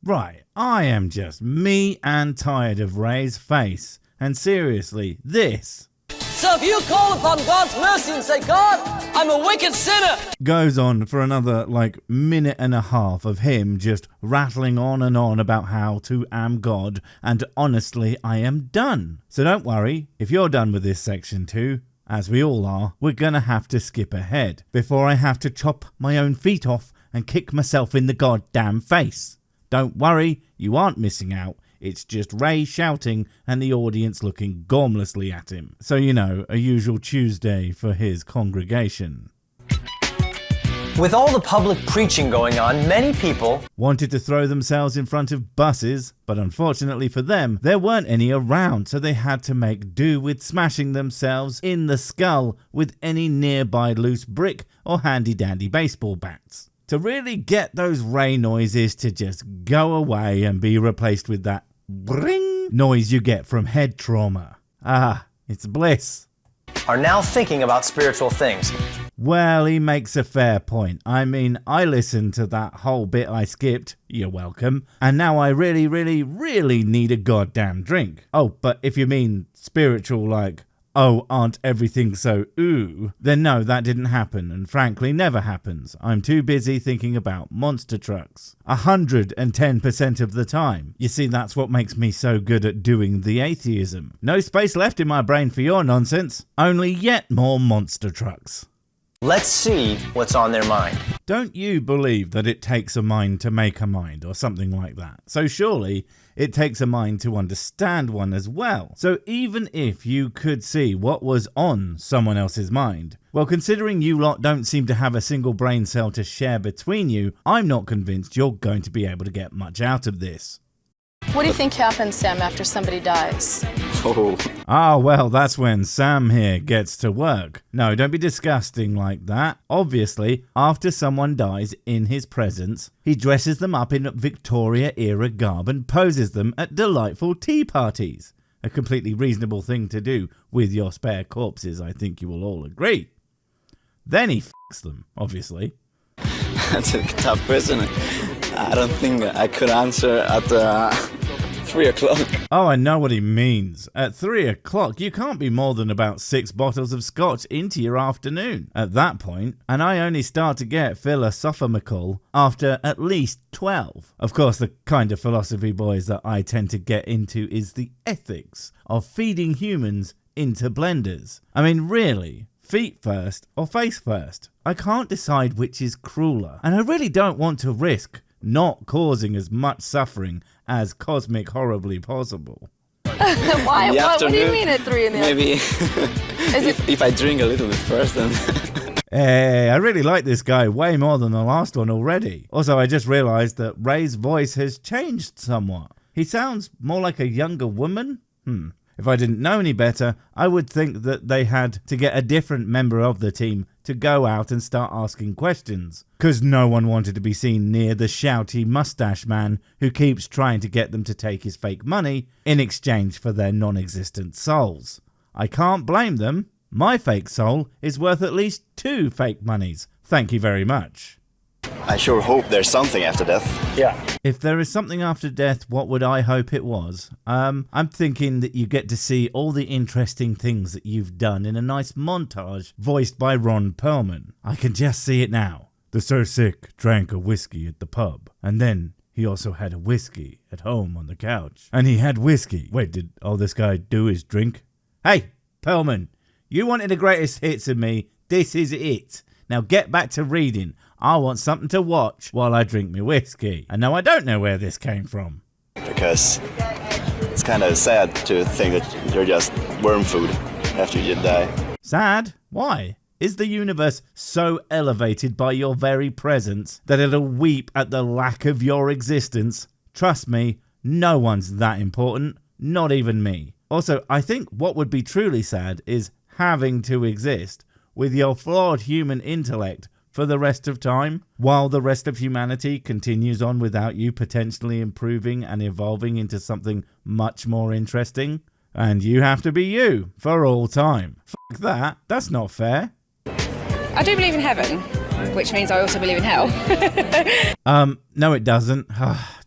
Right, I am just me and tired of Ray's face. And seriously, this So if you call upon God's mercy and say, God, I'm a wicked sinner, goes on for another minute and a half of him just rattling on and on about how to am God, and honestly I am done. So don't worry, if you're done with this section too, as we all are, we're gonna have to skip ahead before I have to chop my own feet off and kick myself in the goddamn face. Don't worry, you aren't missing out. It's just Ray shouting and the audience looking gormlessly at him. So, you know, a usual Tuesday for his congregation. with all the public preaching going on, many people wanted to throw themselves in front of buses, but unfortunately for them, there weren't any around, so they had to make do with smashing themselves in the skull with any nearby loose brick or handy-dandy baseball bats, to really get those Ray noises to just go away and be replaced with that bring noise you get from head trauma. Ah, it's bliss. are now thinking about spiritual things. Well, he makes a fair point. I mean, I listened to that whole bit I skipped, you're welcome, and now I really need a goddamn drink. Oh, but if you mean spiritual like, oh, aren't everything so ooh, then no, that didn't happen, and frankly never happens. I'm too busy thinking about monster trucks. 110% of the time. You see, that's what makes me so good at doing the atheism. No space left in my brain for your nonsense. Only yet more monster trucks. Let's see what's on their mind. Don't you believe that it takes a mind to make a mind, or something like that? So surely it takes a mind to understand one as well. So even if you could see what was on someone else's mind, well, considering you lot don't seem to have a single brain cell to share between you, I'm not convinced you're going to be able to get much out of this. What do you think happens, Sam, after somebody dies? Oh. Ah, well, that's when Sam here gets to work. No, don't be disgusting like that. Obviously, after someone dies in his presence, he dresses them up in Victoria-era garb and poses them at delightful tea parties. A completely reasonable thing to do with your spare corpses, I think you will all agree. Then he f***s them, obviously. That's a tough question. I don't think I could answer at 3 o'clock. Oh, I know what he means. At 3 o'clock, you can't be more than about 6 bottles of scotch into your afternoon at that point, and I only start to get philosophical after at least 12. Of course, the kind of philosophy, boys, that I tend to get into is the ethics of feeding humans into blenders. I mean, really? Feet first or face first? I can't decide which is crueler, and I really don't want to risk not causing as much suffering as cosmic horribly possible. Why? What do you mean at 3 in the Maybe if I drink a little bit first, then... Hey, I really like this guy way more than the last one already. Also, I just realised that Ray's voice has changed somewhat. He sounds more like a younger woman. If I didn't know any better, I would think that they had to get a different member of the team to go out and start asking questions, because no one wanted to be seen near the shouty mustache man who keeps trying to get them to take his fake money in exchange for their non-existent souls. I can't blame them. My fake soul is worth at least 2 fake monies. Thank you very much. I sure hope there's something after death. Yeah. If there is something after death, what would I hope it was? I'm thinking that you get to see all the interesting things that you've done in a nice montage voiced by Ron Perlman. I can just see it now. The Sir Sick drank a whiskey at the pub, and then he also had a whiskey at home on the couch. And he had whiskey. Wait, did all this guy do is drink? Hey, Perlman, you wanted the greatest hits of me. This is it. Now get back to reading. I want something to watch while I drink my whiskey. And no, I don't know where this came from. Because it's kind of sad to think that you're just worm food after you die. Sad? Why? Is the universe so elevated by your very presence that it'll weep at the lack of your existence? Trust me, no one's that important, not even me. Also, I think what would be truly sad is having to exist with your flawed human intellect for the rest of time, while the rest of humanity continues on without you potentially improving and evolving into something much more interesting. And you have to be you for all time. Fuck that. That's not fair. I do believe in heaven, which means I also believe in hell. No it doesn't.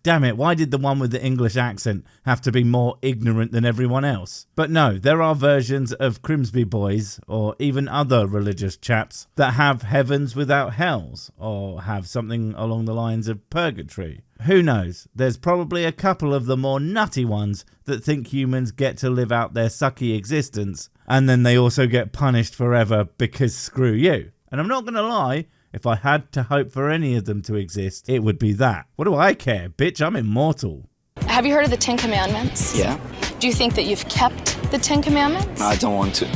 damn it, why did the one with the English accent have to be more ignorant than everyone else? But no, there are versions of Grimsby Boys, or even other religious chaps, that have heavens without hells, or have something along the lines of purgatory. Who knows? There's probably a couple of the more nutty ones that think humans get to live out their sucky existence, and then they also get punished forever because screw you. And I'm not going to lie, if I had to hope for any of them to exist, it would be that. What do I care? Bitch, I'm immortal. Have you heard of the 10 Commandments? Yeah. Do you think that you've kept the 10 Commandments? I don't want to.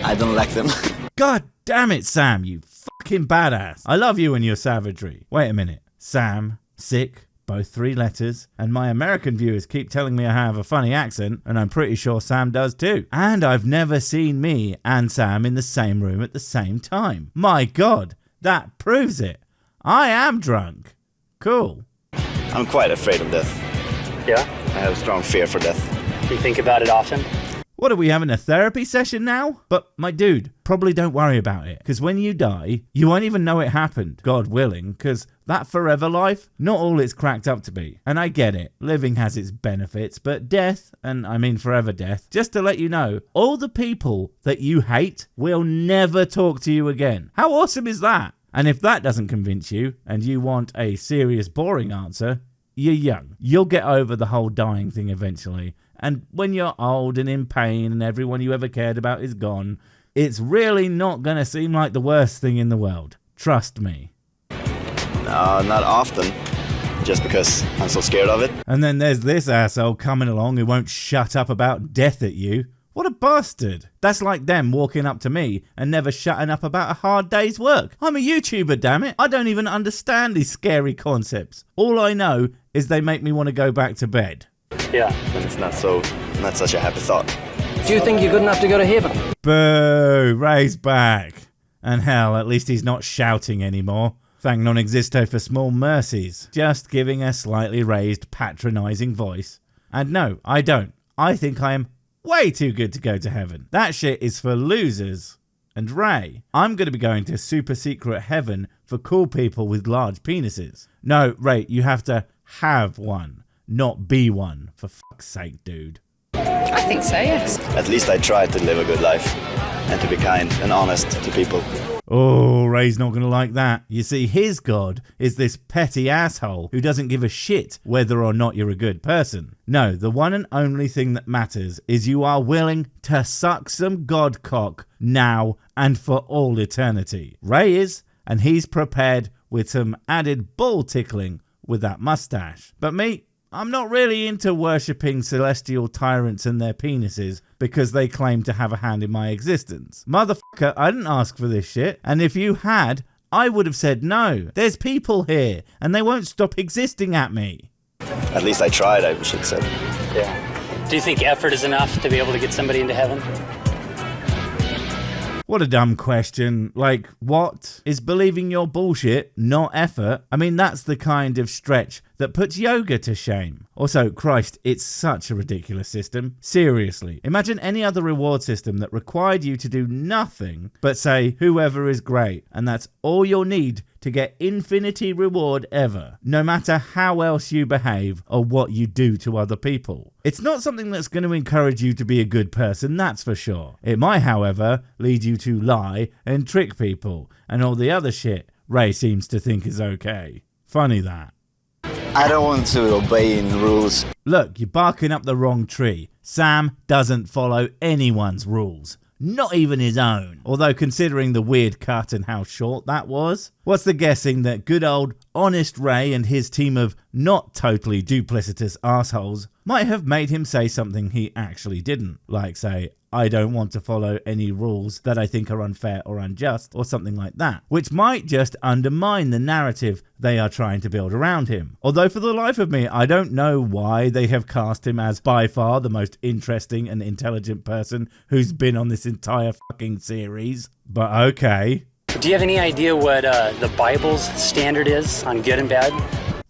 I don't like them. God damn it, Sam, you fucking badass. I love you and your savagery. Wait a minute. Sam, sick, both 3 letters, and my American viewers keep telling me I have a funny accent, and I'm pretty sure Sam does too. And I've never seen me and Sam in the same room at the same time. My God, that proves it. I am drunk. Cool. I'm quite afraid of death. Yeah? I have a strong fear for death. You think about it often? What, are we having a therapy session now? But my dude, probably don't worry about it, because when you die, you won't even know it happened, God willing, because that forever life, not all it's cracked up to be. And I get it, living has its benefits, but death, and I mean forever death, just to let you know, all the people that you hate will never talk to you again. How awesome is that? And if that doesn't convince you, and you want a serious, boring answer, you're young. You'll get over the whole dying thing eventually. And when you're old and in pain and everyone you ever cared about is gone, it's really not going to seem like the worst thing in the world. Trust me. No, not often. Just because I'm so scared of it. And then there's this asshole coming along who won't shut up about death at you. What a bastard. That's like them walking up to me and never shutting up about a hard day's work. I'm a YouTuber, damn it. I don't even understand these scary concepts. All I know is they make me want to go back to bed. Yeah. And it's not such a happy thought. Do you think you're good enough to go to heaven? Boo, Ray's back. And hell, at least he's not shouting anymore. Thank non-existo for small mercies. Just giving a slightly raised, patronising voice. And no, I don't. I think I am way too good to go to heaven. That shit is for losers. And Ray, I'm going to be going to super secret heaven for cool people with large penises. No, Ray, you have to have one, not be one. For fuck's sake, dude. I think so, yes. At least I try to live a good life and to be kind and honest to people. Oh, Ray's not going to like that. You see, his god is this petty asshole who doesn't give a shit whether or not you're a good person. No, the one and only thing that matters is you are willing to suck some god cock now and for all eternity. Ray is, and he's prepared with some added ball tickling with that mustache. But me, I'm not really into worshipping celestial tyrants and their penises because they claim to have a hand in my existence. Motherfucker, I didn't ask for this shit, and if you had, I would have said no. There's people here, and they won't stop existing at me. At least I tried, I should say. Yeah. Do you think effort is enough to be able to get somebody into heaven? What a dumb question. Like, what? Is believing your bullshit not effort? I mean, that's the kind of stretch that puts yoga to shame. Also, Christ, it's such a ridiculous system. Seriously, imagine any other reward system that required you to do nothing but say whoever is great, and that's all you'll need to get infinity reward ever, no matter how else you behave or what you do to other people. It's not something that's going to encourage you to be a good person, that's for sure. It might, however, lead you to lie and trick people, and all the other shit Ray seems to think is okay. Funny that. I don't want to obey in rules. Look, you're barking up the wrong tree. Sam doesn't follow anyone's rules. Not even his own. Although considering the weird cut and how short that was, what's the guessing that good old honest Ray and his team of not totally duplicitous assholes might have made him say something he actually didn't. Like say, I don't want to follow any rules that I think are unfair or unjust, or something like that, which might just undermine the narrative they are trying to build around him. Although for the life of me, I don't know why they have cast him as by far the most interesting and intelligent person who's been on this entire fucking series, but okay. Do you have any idea what the Bible's standard is on good and bad?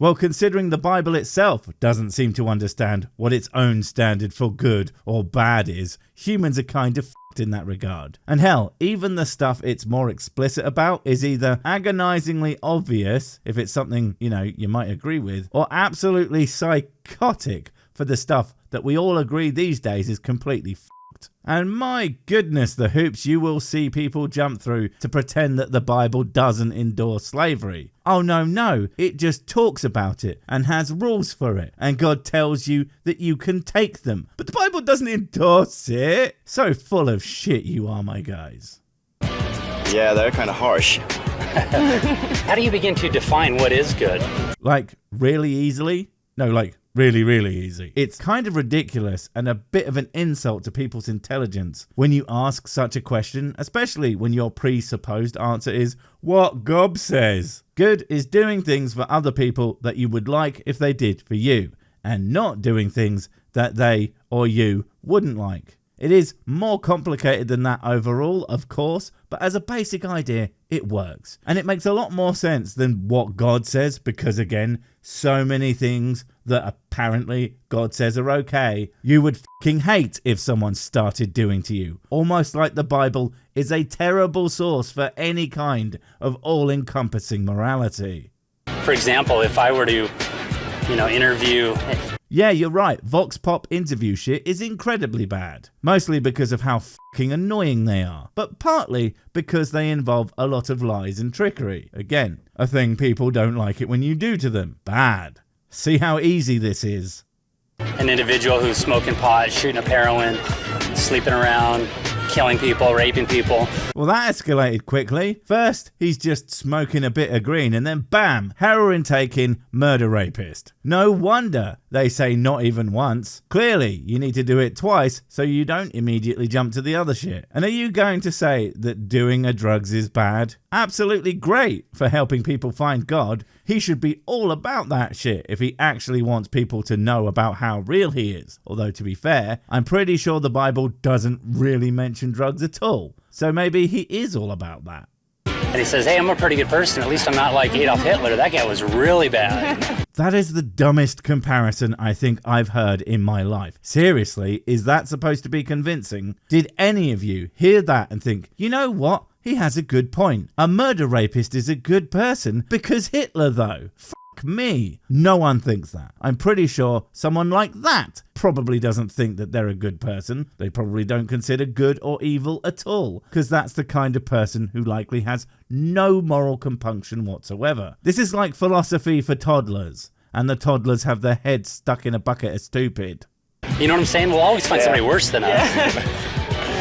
Well, considering the Bible itself doesn't seem to understand what its own standard for good or bad is, humans are kind of f***ed in that regard. And hell, even the stuff it's more explicit about is either agonizingly obvious, if it's something, you might agree with, or absolutely psychotic for the stuff that we all agree these days is completely f***ed. And my goodness, the hoops you will see people jump through to pretend that the Bible doesn't endorse slavery. Oh no, it just talks about it and has rules for it, and God tells you that you can take them, but the Bible doesn't endorse it. So full of shit you are, my guys. Yeah, they're kind of harsh. How do you begin to define what is good? Like, really easily? No, like, really, really easy. It's kind of ridiculous and a bit of an insult to people's intelligence when you ask such a question, especially when your presupposed answer is what Gob says. Good is doing things for other people that you would like if they did for you, and not doing things that they or you wouldn't like. It is more complicated than that overall, of course, but as a basic idea, it works. And it makes a lot more sense than what God says, because again, so many things that apparently God says are okay, you would fucking hate if someone started doing to you. Almost like the Bible is a terrible source for any kind of all-encompassing morality. For example, if I were to, interview... Yeah, you're right. Vox Pop interview shit is incredibly bad. Mostly because of how fucking annoying they are. But partly because they involve a lot of lies and trickery. Again, a thing people don't like it when you do to them. Bad. See how easy this is. An individual who's smoking pot, shooting up heroin, sleeping around, killing people, raping people. Well, that escalated quickly. First, he's just smoking a bit of green, and then bam, heroin taking, murder rapist. No wonder they say not even once. Clearly, you need to do it twice so you don't immediately jump to the other shit. And are you going to say that doing a drugs is bad? Absolutely great for helping people find God. He should be all about that shit if he actually wants people to know about how real he is. Although, to be fair, I'm pretty sure the Bible doesn't really mention drugs at all. So maybe he is all about that. And he says, hey, I'm a pretty good person. At least I'm not like Adolf Hitler. That guy was really bad. That is the dumbest comparison I think I've heard in my life. Seriously, is that supposed to be convincing? Did any of you hear that and think, you know what? He has a good point. A murder rapist is a good person because Hitler, though. Fuck me. No one thinks that. I'm pretty sure someone like that probably doesn't think that they're a good person. They probably don't consider good or evil at all, because that's the kind of person who likely has no moral compunction whatsoever. This is like philosophy for toddlers, and the toddlers have their heads stuck in a bucket of stupid. You know what I'm saying? We'll always find somebody worse than us.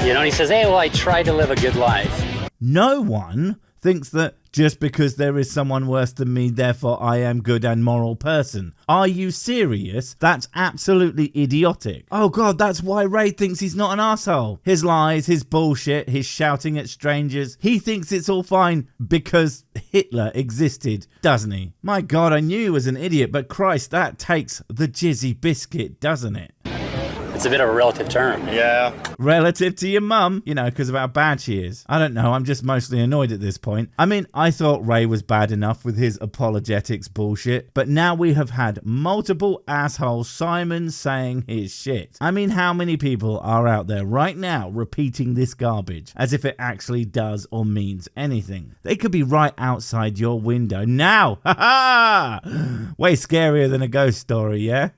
And he says, hey, well, I tried to live a good life. No one thinks that just because there is someone worse than me, therefore I am good and moral person. Are you serious? That's absolutely idiotic. Oh God, that's why Ray thinks he's not an asshole. His lies, his bullshit, his shouting at strangers. He thinks it's all fine because Hitler existed, doesn't he? My God, I knew he was an idiot, but Christ, that takes the jizzy biscuit, doesn't it? It's a bit of a relative term. Yeah. Relative to your mum, because of how bad she is. I don't know, I'm just mostly annoyed at this point. I mean, I thought Ray was bad enough with his apologetics bullshit, but now we have had multiple asshole Simons saying his shit. I mean, how many people are out there right now repeating this garbage as if it actually does or means anything? They could be right outside your window now. Ha ha! Way scarier than a ghost story, yeah?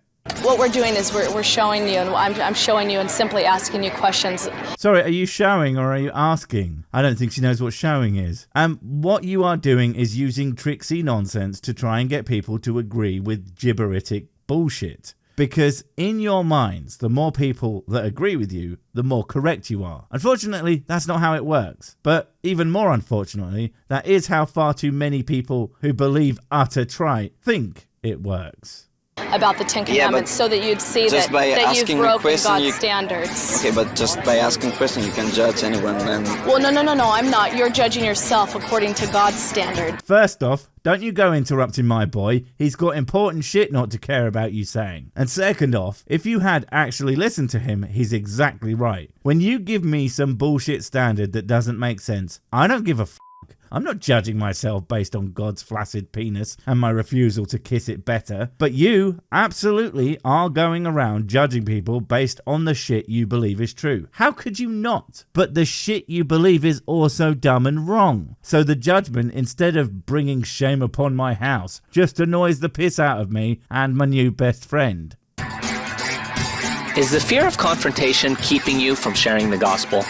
What we're doing is we're showing you, and I'm showing you and simply asking you questions. Sorry, are you showing or are you asking? I don't think she knows what showing is. What you are doing is using tricksy nonsense to try and get people to agree with gibberitic bullshit. Because in your minds, the more people that agree with you, the more correct you are. Unfortunately, that's not how it works. But even more unfortunately, that is how far too many people who believe utter trite think it works. About the Ten Commandments, so that you'd see that you've broken God's standards. Okay, but just by asking questions, you can judge anyone. Well, no, I'm not. You're judging yourself according to God's standard. First off, don't you go interrupting my boy. He's got important shit not to care about you saying. And second off, if you had actually listened to him, he's exactly right. When you give me some bullshit standard that doesn't make sense, I don't give a fuck. I'm not judging myself based on God's flaccid penis and my refusal to kiss it better. But you absolutely are going around judging people based on the shit you believe is true. How could you not? But the shit you believe is also dumb and wrong. So the judgment, instead of bringing shame upon my house, just annoys the piss out of me and my new best friend. Is the fear of confrontation keeping you from sharing the gospel?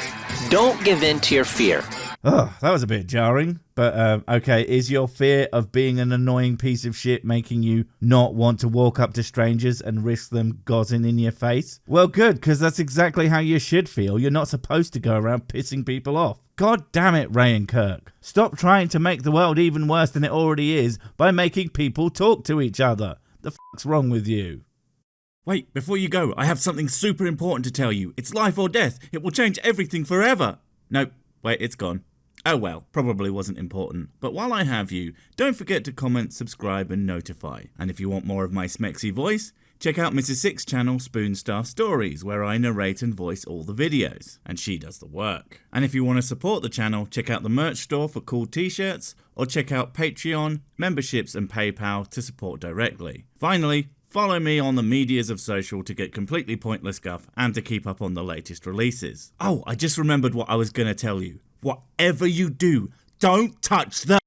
Don't give in to your fear. Oh, that was a bit jarring. But, okay, is your fear of being an annoying piece of shit making you not want to walk up to strangers and risk them gozzing in your face? Well, good, because that's exactly how you should feel. You're not supposed to go around pissing people off. God damn it, Ray and Kirk. Stop trying to make the world even worse than it already is by making people talk to each other. The fuck's wrong with you? Wait, before you go, I have something super important to tell you. It's life or death. It will change everything forever. Nope, wait, it's gone. Oh well, probably wasn't important. But while I have you, don't forget to comment, subscribe and notify. And if you want more of my smexy voice, check out Mrs. Six's channel Spoonstar Stories, where I narrate and voice all the videos. And she does the work. And if you want to support the channel, check out the merch store for cool t-shirts, or check out Patreon, memberships and PayPal to support directly. Finally, follow me on the medias of social to get completely pointless guff and to keep up on the latest releases. Oh, I just remembered what I was going to tell you. Whatever you do, don't touch the